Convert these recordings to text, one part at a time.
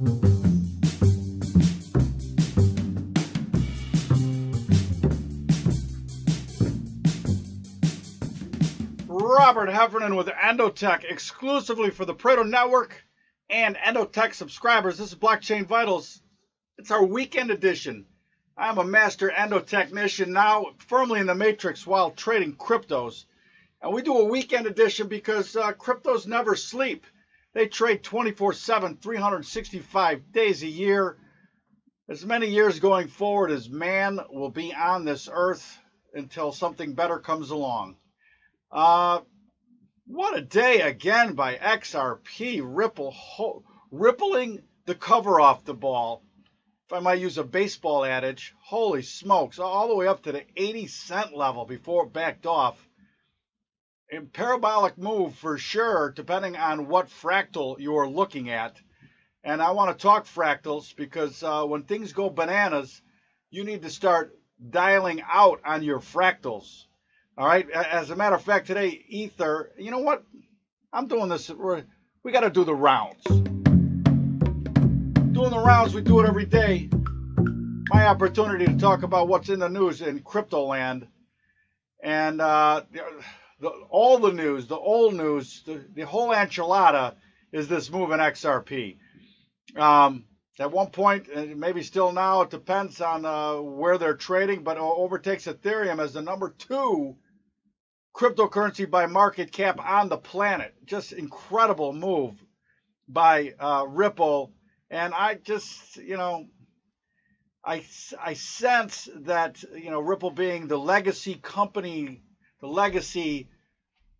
Robert Heffernan with Endotech, exclusively for the Pareto Network and Endotech subscribers. This is Blockchain Vitals. It's our weekend edition. I'm a master endotechnician now, firmly in the matrix while trading cryptos. And we do a weekend edition because cryptos never sleep. They trade 24/7, 365 days a year. As many years going forward as man will be on this earth until something better comes along. What a day again by XRP, rippling the cover off the ball. If I might use a baseball adage, holy smokes, all the way up to the 80-cent level before it backed off. A parabolic move for sure, depending on what fractal you're looking at. And I want to talk fractals because when things go bananas, you need to start dialing out on your fractals. All right. As a matter of fact, today, Ether, you know what? I'm doing this. We got to do the rounds. Doing the rounds, we do it every day. My opportunity to talk about what's in the news in crypto land. And all the news, the old news, the whole enchilada is this move in XRP. At one point, and maybe still now, it depends on where they're trading, but overtakes Ethereum as the #2 cryptocurrency by market cap on the planet. Just incredible move by Ripple. And I just, I sense that, Ripple being the legacy company, the legacy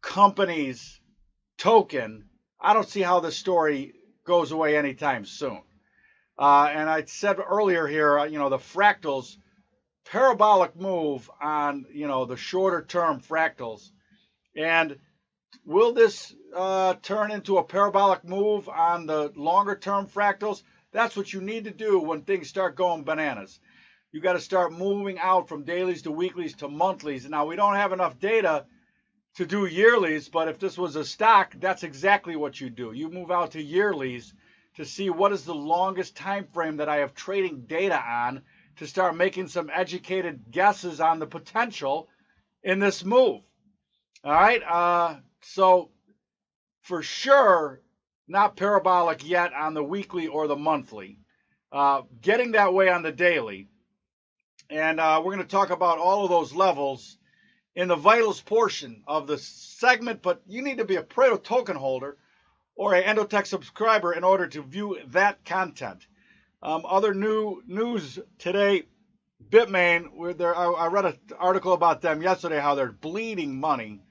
company's token, I don't see how this story goes away anytime soon. And I said earlier here, the fractals, parabolic move on, the shorter term fractals. And will this turn into a parabolic move on the longer term fractals? That's what you need to do when things start going bananas. You got to start moving out from dailies to weeklies to monthlies. Now, we don't have enough data to do yearlies, but if this was a stock, that's exactly what you do. You move out to yearlies to see what is the longest time frame that I have trading data on to start making some educated guesses on the potential in this move. All right. So for sure, not parabolic yet on the weekly or the monthly. Getting that way on the daily. And we're going to talk about all of those levels in the vitals portion of the segment. But you need to be a Pareto token holder or an Endotech subscriber in order to view that content. Other news today, Bitmain, I read an article about them yesterday, how they're bleeding money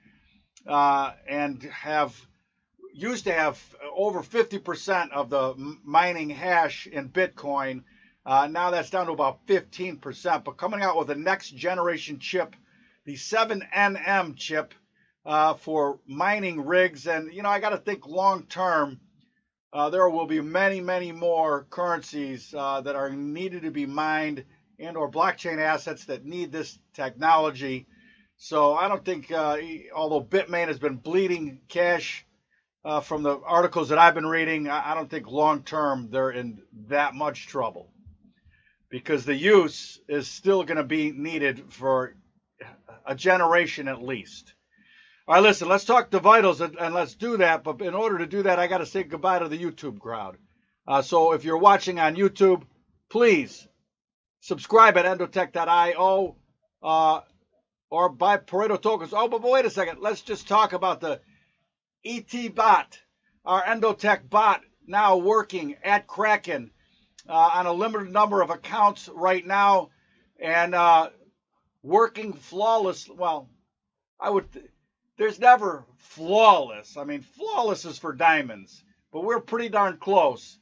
and used to have over 50% of the mining hash in Bitcoin. Now that's down to about 15%, but coming out with a next generation chip, the 7nm chip for mining rigs. And, I got to think long term, there will be many, many more currencies that are needed to be mined and or blockchain assets that need this technology. So I don't think, although Bitmain has been bleeding cash from the articles that I've been reading, I don't think long term they're in that much trouble because the use is still going to be needed for a generation at least. All right, listen, let's talk the vitals and let's do that. But in order to do that, I got to say goodbye to the YouTube crowd. So if you're watching on YouTube, please subscribe at endotech.io or buy Pareto tokens. Oh, but wait a second. Let's just talk about the ET bot, our Endotech bot now working at Kraken on a limited number of accounts right now and working flawless. Well, there's never flawless. I mean, flawless is for diamonds, but we're pretty darn close.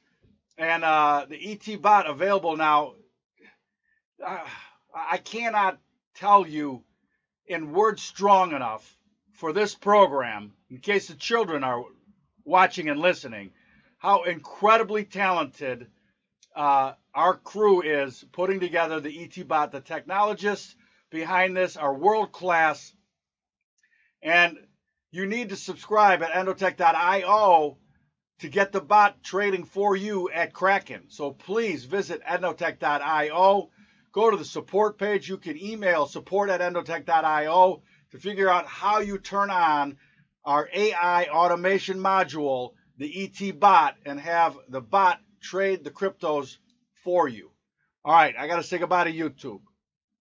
And the ET bot available now, I cannot tell you in words strong enough for this program, in case the children are watching and listening, how incredibly talented our crew is putting together the ET bot. The technologists behind this are world class. And you need to subscribe at endotech.io to get the bot trading for you at Kraken. So please visit endotech.io. Go to the support page. You can email support@endotech.io to figure out how you turn on our AI automation module, the ET bot, and have the bot trade the cryptos for you. All right, I got to say goodbye to YouTube.